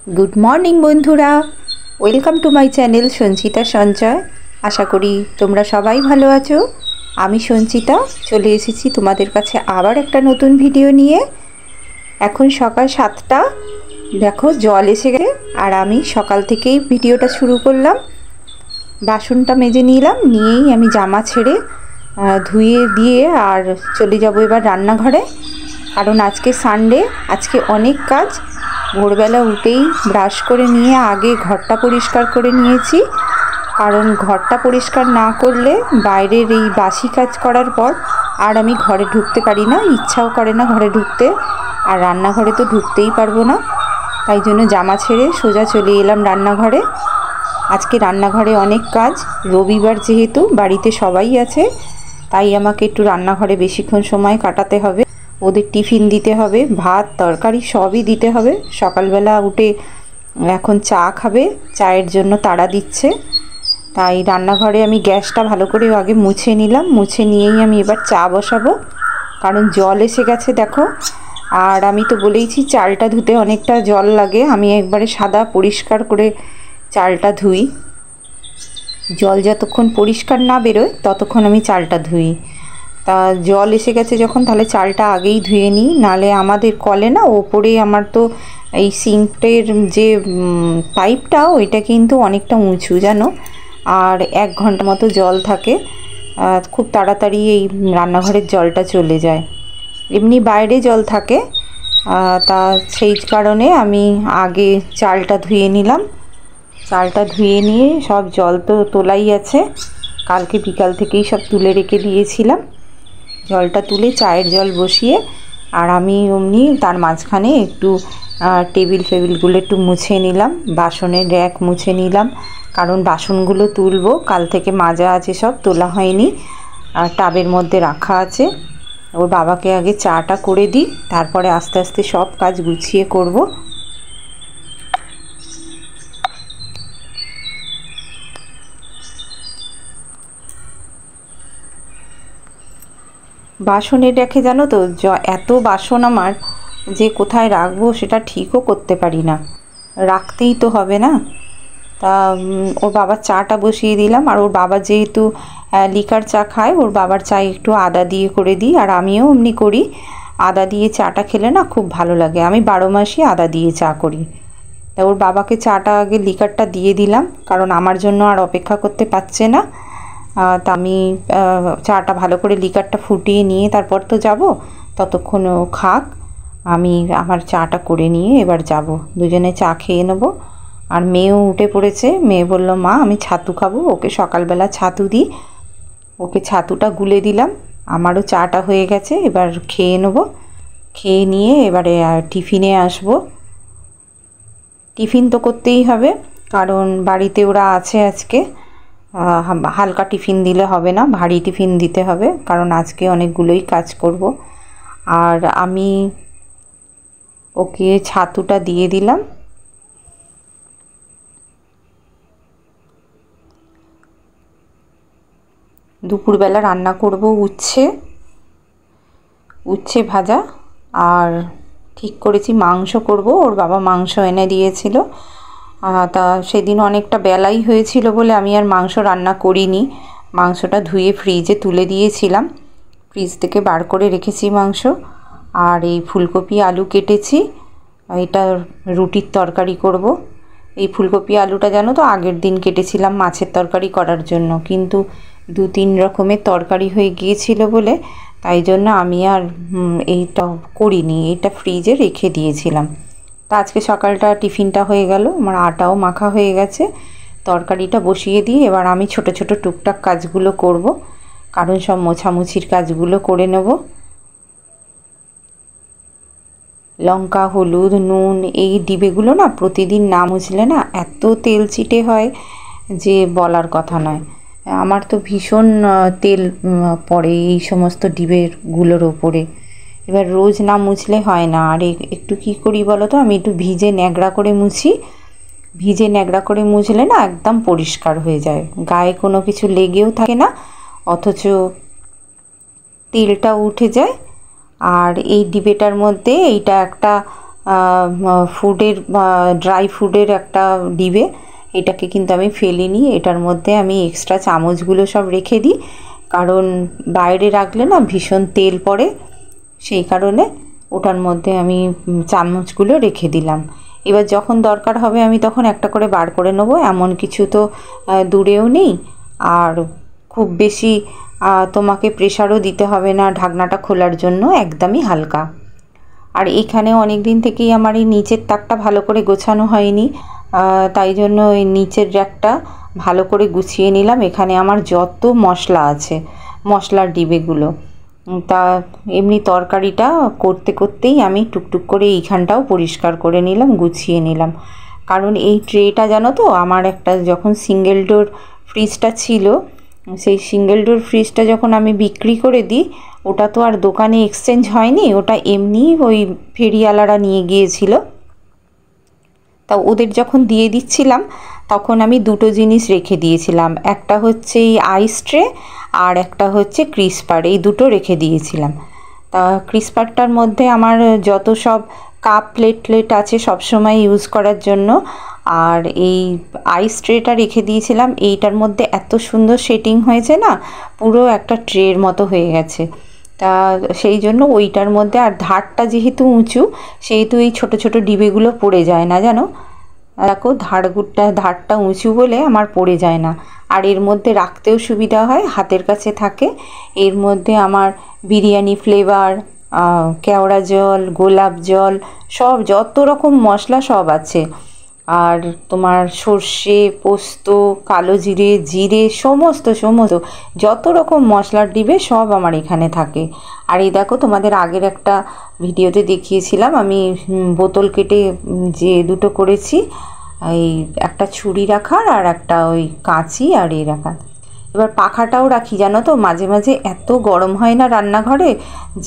Good morning बंधुरा welcome to my channel संचिता संचय। आशा करी तोमरा सबाई भालो आछो। आमी संचिता चले एसेछि तोमादेर काछे आबार एकटा नतून भिडियो निये। एखन सकाल 7टा। देखो जल एसे गेছে और आमी सकाल थेकेई भिडियोटा शुरू करलाम। बासनटा मेजे निलाम, निয়েই आमी जामा छेड़े धुए दिए और चले जाबो एबार रान्नाघरे। कारण आज के सानडे, आज के अनेक काज। भोरबेला उठेई ब्राश करे निये आगे घरटा परिष्कार करे निয়েছি, कारण घरटा परिष्कार ना करले बाइरेर এই बासी काज करार पर আর আমি ঘরে ঢুকতে পারি না, ইচ্ছাও করে না ঘরে ঢুকতে, আর রান্নাঘরে তো ঢুকতেই পারবো না। তাই জন্য জামা ছেড়ে সোজা চলে এলাম রান্নাঘরে। আজকে রান্নাঘরে অনেক কাজ। রবিবার যেহেতু বাড়িতে সবাই আছে, তাই আমাকে একটু রান্নাঘরে বেশিক্ষণ সময় কাটাতে হবে। ওদের টিফিন দিতে হবে, ভাত তরকারি সবই দিতে হবে। সকালবেলা উঠে এখন চা খাবে, চায়ের জন্য তাড়া দিচ্ছে। তাই রান্নাঘরে আমি গ্যাসটা ভালো করে আগে মুছে নিলাম। মুছে নিয়েই আমি এবার চা বসাবো, কারণ জল এসে গেছে দেখো। আর আমি তো বলেইছি চালটা ধুতে অনেকটা জল লাগে। আমি একবারে সাদা পরিষ্কার করে চালটা ধুই। জল যতক্ষণ পরিষ্কার না বেরোয় ততক্ষণ আমি চালটা ধুই। তা জল এসে গেছে যখন, তাহলে চালটা আগেই ধুয়ে নিই, নালে আমাদের কলে না ওপরে আমার তো এই সিঙ্কের যে পাইপটা ওইটা কিন্তু অনেকটা উঁচু জানো, আর 1 ঘন্টা মতো জল থাকে। খুব তাড়াতাড়ি এই রান্নাঘরের জলটা চলে যায়। এমনি বাইরে জল থাকে, তা সেই কারণে আমি আগে চালটা ধুয়ে নিলাম। চালটা ধুয়ে নিয়ে সব জল তো তোলাই আছে, কালকে বিকাল থেকেই সব তুলে রেখে দিয়েছিলাম। জলটা তুলে চায়ের জল বসিয়ে আর আমি অমনি তার মাঝখানে একটু টেবিল ফেবিলগুলো একটু মুছে নিলাম, বাসনের র্যাক মুছে নিলাম, কারণ বাসনগুলো তুলবো। কাল থেকে মাজা আছে, সব তোলা হয়নি, আর টাবের মধ্যে রাখা আছে। ওর বাবাকে আগে চাটা করে দিই, তারপরে আস্তে আস্তে সব কাজ গুছিয়ে করব। বাসনের রেখে জানো তো এত বাসন আমার যে কোথায় রাখবো সেটা ঠিকও করতে পারি না, রাখতেই তো হবে না। তা ওর বাবার চাটা বসিয়ে দিলাম। আর ওর বাবা যেহেতু লিকার চা খায়, ওর বাবার চা একটু আদা দিয়ে করে দিই, আর আমিও এমনি করি। আদা দিয়ে চাটা খেলে না খুব ভালো লাগে। আমি 12 মাসই আদা দিয়ে চা করি। তা ওর বাবাকে চাটা আগে লিকারটা দিয়ে দিলাম, কারণ আমার জন্য আর অপেক্ষা করতে পারছে না। তা আমি চাটা ভালো করে লিকারটা ফুটিয়ে নিয়ে তারপর তো যাব, ততক্ষণ ও খাক। আমি আমার চাটা করে নিয়ে এবার যাব, দুজনে চা খেয়ে নেব। আর মেয়েও উঠে পড়েছে। মেয়ে বলল মা আমি ছাতু খাবো, ওকে সকালবেলা ছাতু দিই। ওকে ছাতুটা গুলে দিলাম। আমারও চাটা হয়ে গেছে, এবার খেয়ে নেব। খেয়ে নিয়ে এবারে টিফিনে আসব। টিফিন তো করতেই হবে, কারণ বাড়িতে ওরা আছে আজকে। হালকা টিফিন দিলে হবে না, ভারী টিফিন দিতে হবে, কারণ আজকে অনেকগুলোই কাজ করব। আর আমি ওকে ছাতুটা দিয়ে দিলাম। দুপুরবেলা রান্না করব উচ্ছে ভাজা, আর ঠিক করেছি মাংস করব। ওর বাবা মাংস এনে দিয়েছিল, তা সেদিন অনেকটা বেলাই হয়েছিল বলে আমি আর মাংস রান্না করিনি। মাংসটা ধুয়ে ফ্রিজে তুলে দিয়েছিলাম, ফ্রিজ থেকে বার করে রেখেছি মাংস। আর এই ফুলকপি আলু কেটেছি, এটা রুটির তরকারি করব। এই ফুলকপি আলুটা জানো তো আগের দিন কেটেছিলাম মাছের তরকারি করার জন্য, কিন্তু 2-3 রকমের তরকারি হয়ে গিয়েছিল বলে তাই জন্য আমি আর এইটা করিনি, এইটা ফ্রিজে রেখে দিয়েছিলাম। তা আজকে সকালটা টিফিনটা হয়ে গেল, আমার আটাও মাখা হয়ে গেছে। তরকারিটা বসিয়ে দিয়ে এবার আমি ছোট ছোট টুকটাক কাজগুলো করব, কারণ সব মোছামুছির কাজগুলো করে নেব। লঙ্কা হলুদ নুন এই ডিবেগুলো না প্রতিদিন না মুছলে না এত তেল চিটে হয় যে বলার কথা নয়। আমার তো ভীষণ তেল পড়ে এই সমস্ত ডিবেগুলোর ওপরে। এবার রোজ না মুছলে হয় না। আর একটু কী করি বলো তো, আমি একটু ভিজে ন্যাকড়া করে মুছি। ভিজে ন্যাকড়া করে মুছলে না একদম পরিষ্কার হয়ে যায়, গায়ে কোনো কিছু লেগেও থাকে না, অথচ তেলটাও উঠে যায়। আর এই ডিবেটার মধ্যে এইটা একটা ফুডের ড্রাই ফুডের একটা ডিবে, এটাকে কিন্তু আমি ফেলিনি। এটার মধ্যে আমি এক্সট্রা চামচগুলো সব রেখে দিই, কারণ বাইরে রাখলে না ভীষণ তেল পড়ে, সেই কারণে ওটার মধ্যে আমি চামচগুলো রেখে দিলাম। এবার যখন দরকার হবে আমি তখন একটা করে বার করে নেবো। এমন কিছু তো দূরেও নেই, আর খুব বেশি তোমাকে প্রেশারও দিতে হবে না ঢাকনাটা খোলার জন্য, একদমই হালকা। আর এখানে অনেক দিন থেকেই আমার এই নিচের তাকটা ভালো করে গোছানো হয়নি, তাই জন্য এই নিচের র্যাকটা ভালো করে গুছিয়ে নিলাম। এখানে আমার যত মশলা আছে, মশলার ডিবেগুলো, তা এমনি তরকারিটা করতে করতেই আমি টুকটুক করে এইখানটাও পরিষ্কার করে নিলাম, গুছিয়ে নিলাম। কারণ এই ট্রেটা জানো তো, আমার একটা যখন সিঙ্গেল ডোর ফ্রিজটা ছিল, সেই সিঙ্গেল ডোর ফ্রিজটা যখন আমি বিক্রি করে দিই, ওটা তো আর দোকানে এক্সচেঞ্জ হয়নি, ওটা এমনি ওই ফেরিওয়ালারা নিয়ে গিয়েছিল। তা ওদের যখন দিয়ে দিচ্ছিলাম তখন আমি দুটো জিনিস রেখে দিয়েছিলাম, একটা হচ্ছে এই আইস ট্রে আর একটা হচ্ছে ক্রিসপার, এই দুটো রেখে দিয়েছিলাম। তা ক্রিসপারটার মধ্যে আমার যত সব কাপ প্লেট আছে সবসময় ইউজ করার জন্য, আর এই আইস ট্রেটা রেখে দিয়েছিলাম। এইটার মধ্যে এত সুন্দর সেটিং হয়েছে না, পুরো একটা ট্রের মতো হয়ে গেছে। তা সেই জন্য ওইটার মধ্যে, আর ধারটা যেহেতু উঁচু সেহেতু এই ছোট ছোট ডিবেগুলো পড়ে যায় না জানো। দেখো ধারটা উঁচু বলে আমার পড়ে যায় না, আর এর মধ্যে রাখতেও সুবিধা হয়, হাতের কাছে থাকে। এর মধ্যে আমার বিরিয়ানি ফ্লেভার, কেওড়া জল, গোলাপ জল, সব যত রকম মশলা সব আছে। আর তোমার সর্ষে, পোস্ত, কালো জিরে, জিরে, সমস্ত যত রকম মশলার ডিবে সব আমার এখানে থাকে। আর এই দেখো, তোমাদের আগের একটা ভিডিওতে দেখিয়েছিলাম আমি বোতল কেটে যে দুটো করেছি, এই একটা ছুরি রাখার আর একটা ওই কাঁচি আর এই রাখার। এবার পাখাটাও রাখি জানো তো, মাঝে মাঝে এত গরম হয় না রান্নাঘরে,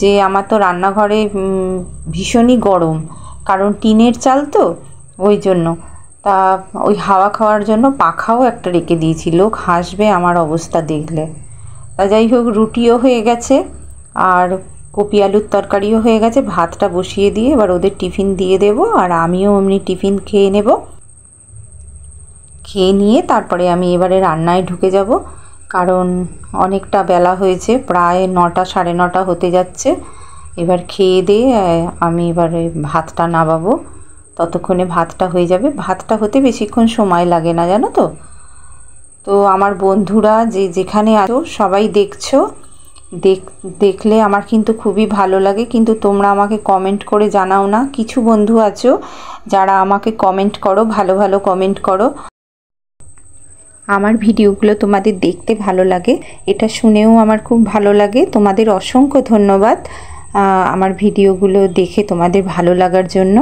যে আমার তো রান্নাঘরে ভীষণই গরম, কারণ টিনের চাল তো, ওই জন্য। তা ওই হাওয়া খাওয়ার জন্য পাখাও একটা রেখে দিয়েছি, লোক হাসবে আমার অবস্থা দেখলে। তা যাই হোক, রুটিও হয়ে গেছে আর কপি আলুর তরকারিও হয়ে গেছে। ভাতটা বসিয়ে দিয়ে এবার ওদের টিফিন দিয়ে দেব, আর আমিও এমনি টিফিন খেয়ে নেব। খেয়ে নিয়ে তারপরে আমি এবারে রান্নায় ঢুকে যাব, কারণ অনেকটা বেলা হয়েছে, প্রায় 9টা 9:30 হতে যাচ্ছে। এবার খেয়ে দিয়ে আমি এবারে ভাতটা নামাবো, ততক্ষণে ভাতটা হয়ে যাবে। ভাতটা হতে বেশিক্ষণ সময় লাগে না জানো তো। তো আমার বন্ধুরা যে যেখানে আছো সবাই দেখছো, দেখলে আমার কিন্তু খুবই ভালো লাগে, কিন্তু তোমরা আমাকে কমেন্ট করে জানাও না। কিছু বন্ধু আছো যারা আমাকে কমেন্ট করো, ভালো ভালো কমেন্ট করো। আমার ভিডিওগুলো তোমাদের দেখতে ভালো লাগে, এটা শুনেও আমার খুব ভালো লাগে। তোমাদের অসংখ্য ধন্যবাদ আমার ভিডিওগুলো দেখে তোমাদের ভালো লাগার জন্য।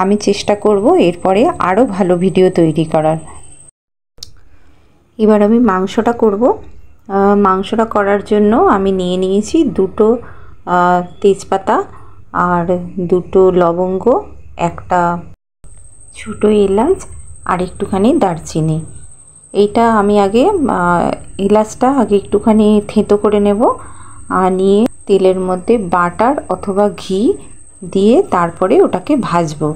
আমি চেষ্টা করব এরপরে আরও ভালো ভিডিও তৈরি করার। এবার আমি মাংসটা করব। মাংসটা করার জন্য আমি নিয়ে নিয়েছি দুটো তেজপাতা আর দুটো লবঙ্গ, একটা ছোটো এলাচ আর একটুখানি দারচিনি। এইটা আমি আগে এলাচটা আগে একটুখানি থেঁতো করে নেব, নিয়ে তেলের মধ্যে বাটার অথবা ঘি দিয়ে তারপরে ওটাকে ভাজবো।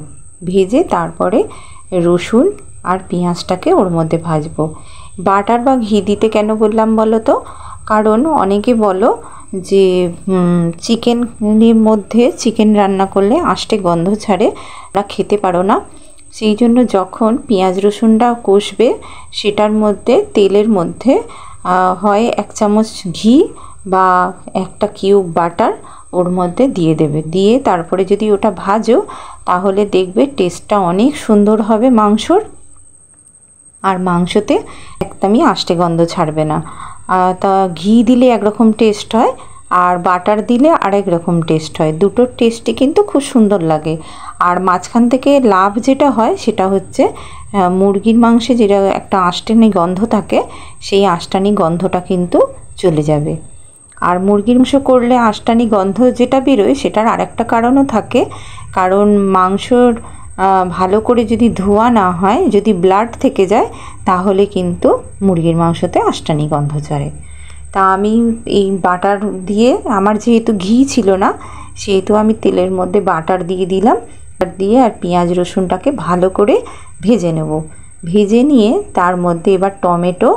ভেজে তারপরে রসুন আর পেঁয়াজটাকে ওর মধ্যে ভাজবো। বাটার বা ঘি দিতে কেন বললাম বলো তো, কারণ অনেকে বলো যে চিকেনের মধ্যে চিকেন রান্না করলে আষ্টে গন্ধ ছাড়ে, ওরা খেতে পারো না। সেই জন্য যখন পেঁয়াজ রসুনটা কষবে সেটার মধ্যে তেলের মধ্যে হয় 1 চামচ ঘি বা একটা কিউব বাটার ওর মধ্যে দিয়ে দেবে। দিয়ে তারপরে যদি ওটা ভাজো তাহলে দেখবে টেস্টটা অনেক সুন্দর হবে মাংসর, আর মাংসতে একদমই আষ্টে গন্ধ ছাড়বে না। তা ঘি দিলে একরকম টেস্ট হয়, আর বাটার দিলে আরেক রকম টেস্ট হয়। দুটোর টেস্টই কিন্তু খুব সুন্দর লাগে। আর মাঝখান থেকে লাভ যেটা হয় সেটা হচ্ছে মুরগির মাংসে যেটা একটা আঁশটানি গন্ধ থাকে, সেই আঁশটানি গন্ধটা কিন্তু চলে যাবে। আর মুরগির মাংস করলে আঁশটানি গন্ধ যেটা বেরোয় সেটার আরেকটা কারণও থাকে, কারণ মাংসর ভালো করে যদি ধোয়া না হয়, যদি ব্লাড থেকে যায়, তাহলে কিন্তু মুরগির মাংসতে আঁশটানি গন্ধ ছাড়ে। তা আমি এই বাটার দিয়ে, আমার যেহেতু ঘি ছিল না সেহেতু আমি তেলের মধ্যে বাটার দিয়ে দিলাম, দিয়ে আর পেঁয়াজ রসুনটাকে ভালো করে ভেজে নেব। ভেজে নিয়ে তার মধ্যে এবার টমেটো,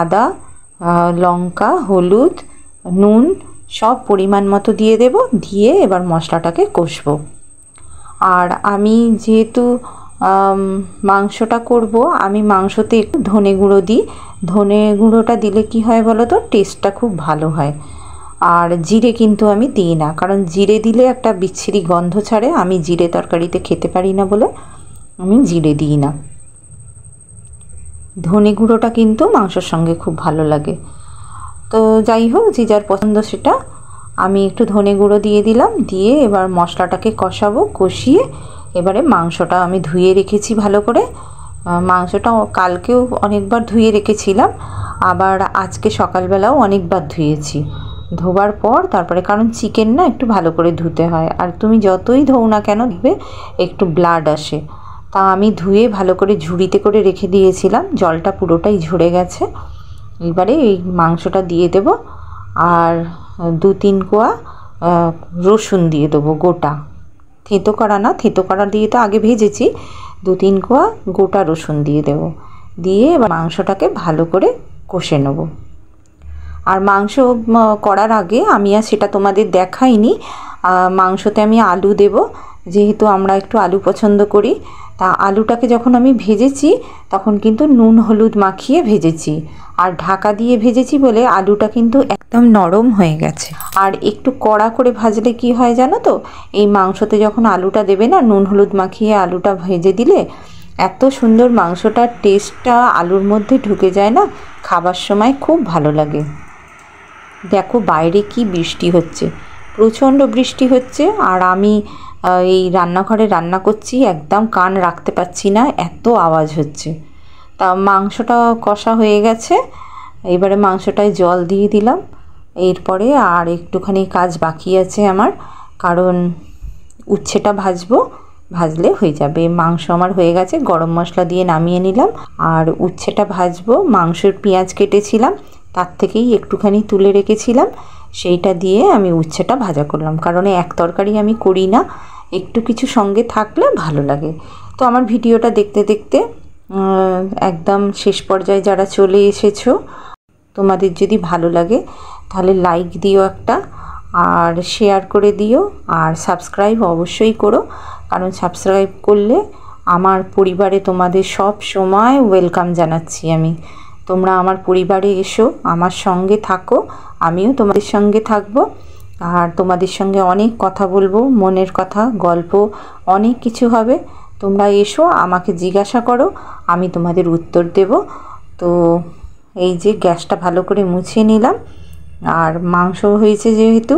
আদা, লঙ্কা, হলুদ, নুন সব পরিমাণ মতো দিয়ে দেব। দিয়ে এবার মশলাটাকে কষবো। আর আমি যেহেতু মাংসটা করব, আমি মাংসতে একটু ধনে গুঁড়ো দিই। ধনে গুঁড়োটা দিলে কি হয় বলো তো, টেস্টটা খুব ভালো হয়। আর জিরে কিন্তু আমি দিই না, কারণ জিরে দিলে একটা বিচ্ছিরি গন্ধ ছাড়ে। আমি জিরে তরকারিতে খেতে পারি না বলে আমি জিরে দিই না। ধনে গুঁড়োটা কিন্তু মাংসর সঙ্গে খুব ভালো লাগে। তো যাই হোক, যে যার পছন্দ সেটা। আমি একটু ধনে গুঁড়ো দিয়ে দিলাম। দিয়ে এবার মশলাটাকে কষাবো। কষিয়ে এবারে মাংসটা আমি ধুয়ে রেখেছি ভালো করে। মাংসটা কালকেও অনেকবার ধুয়ে রেখেছিলাম, আবার আজকে সকালবেলাও অনেকবার ধুয়েছি। ধোবার পর তারপরে, কারণ চিকেন না একটু ভালো করে ধুতে হয়, আর তুমি যতই ধোও না কেন দেখবে একটু ব্লাড আসে। তা আমি ধুয়ে ভালো করে ঝুড়িতে করে রেখে দিয়েছিলাম, জলটা পুরোটাই ঝরে গেছে। এবারে এই মাংসটা দিয়ে দেব। আর 2-3 কোয়া রসুন দিয়ে দেবো গোটা, থেঁতো করা না। থেঁতো করা দিয়ে তো আগে ভেজেছি। 2-3 কোয়া গোটা রসুন দিয়ে দেব। দিয়ে এবার মাংসটাকে ভালো করে কষে নেব। আর মাংস করার আগে আমি আর সেটা তোমাদের দেখাইনি, মাংসতে আমি আলু দেব, যেহেতু আমরা একটু আলু পছন্দ করি। তা আলুটাকে যখন আমি ভেজেছি তখন কিন্তু নুন হলুদ মাখিয়ে ভেজেছি, আর ঢাকা দিয়ে ভেজেছি বলে আলুটা কিন্তু একদম নরম হয়ে গেছে। আর একটু কড়া করে ভাজলে কি হয় জানো তো, এই মাংসতে যখন আলুটা দেবে না, নুন হলুদ মাখিয়ে আলুটা ভেজে দিলে এত সুন্দর মাংসটার টেস্টটা আলুর মধ্যে ঢুকে যায় না, খাবার সময় খুব ভালো লাগে। দেখো বাইরে কি বৃষ্টি হচ্ছে, প্রচণ্ড বৃষ্টি হচ্ছে। আর আমি এই রান্নাঘরে রান্না করছি, একদম কান রাখতে পারছি না, এত আওয়াজ হচ্ছে। তা মাংসটা কষা হয়ে গেছে। এবারে মাংসটায় জল দিয়ে দিলাম। এরপরে আর একটুখানি কাজ বাকি আছে আমার, কারণ উচ্ছেটা ভাজবো, ভাজলে হয়ে যাবে। মাংস আমার হয়ে গেছে, গরম মশলা দিয়ে নামিয়ে নিলাম। আর উচ্ছেটা ভাজবো। মাংসের পেঁয়াজ কেটেছিলাম, তার থেকেই একটুখানি তুলে রেখেছিলাম, সেইটা দিয়ে আমি উচ্ছেটা ভাজা করলাম। কারণ এক তরকারি আমি করি না, একটু কিছু সঙ্গে থাকলে ভালো লাগে। তো আমার ভিডিওটা দেখতে দেখতে একদম শেষ পর্যায়ে যারা চলে এসেছো, তোমাদের যদি ভালো লাগে তাহলে লাইক দিও একটা, আর শেয়ার করে দিও, আর সাবস্ক্রাইব অবশ্যই করো। কারণ সাবস্ক্রাইব করলে আমার পরিবারে তোমাদের সব সময় ওয়েলকাম জানাচ্ছি আমি। তোমরা আমার পরিবারে এসো, আমার সঙ্গে থাকো, আমিও তোমাদের সঙ্গে থাকবো। আর তোমাদের সঙ্গে অনেক কথা বলবো, মনের কথা, গল্প অনেক কিছু হবে। তোমরা এসো, আমাকে জিজ্ঞাসা করো, আমি তোমাদের উত্তর দেব। তো এই যে গ্যাসটা ভালো করে মুছে নিলাম। আর মাংস হয়েছে যেহেতু,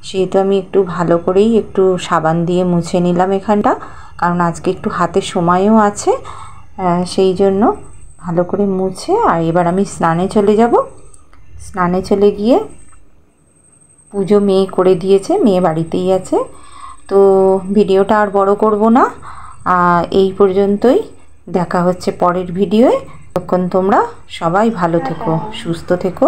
সেহেতু আমি একটু ভালো করেই একটু সাবান দিয়ে মুছে নিলাম এখানটা, কারণ আজকে একটু হাতে সময়ও আছে, সেই জন্য ভালো করে মুছে। আর এবার আমি স্নানে চলে যাব। স্নানে চলে গিয়ে পুজো মেয়ে করে দিয়েছে, মেয়ে বাড়িতেই আছে। তো ভিডিওটা আর বড় করব না, এই পর্যন্তই। দেখা হচ্ছে পরের ভিডিওয়ে। ততক্ষণ তোমরা সবাই ভালো থেকো, সুস্থ থেকো।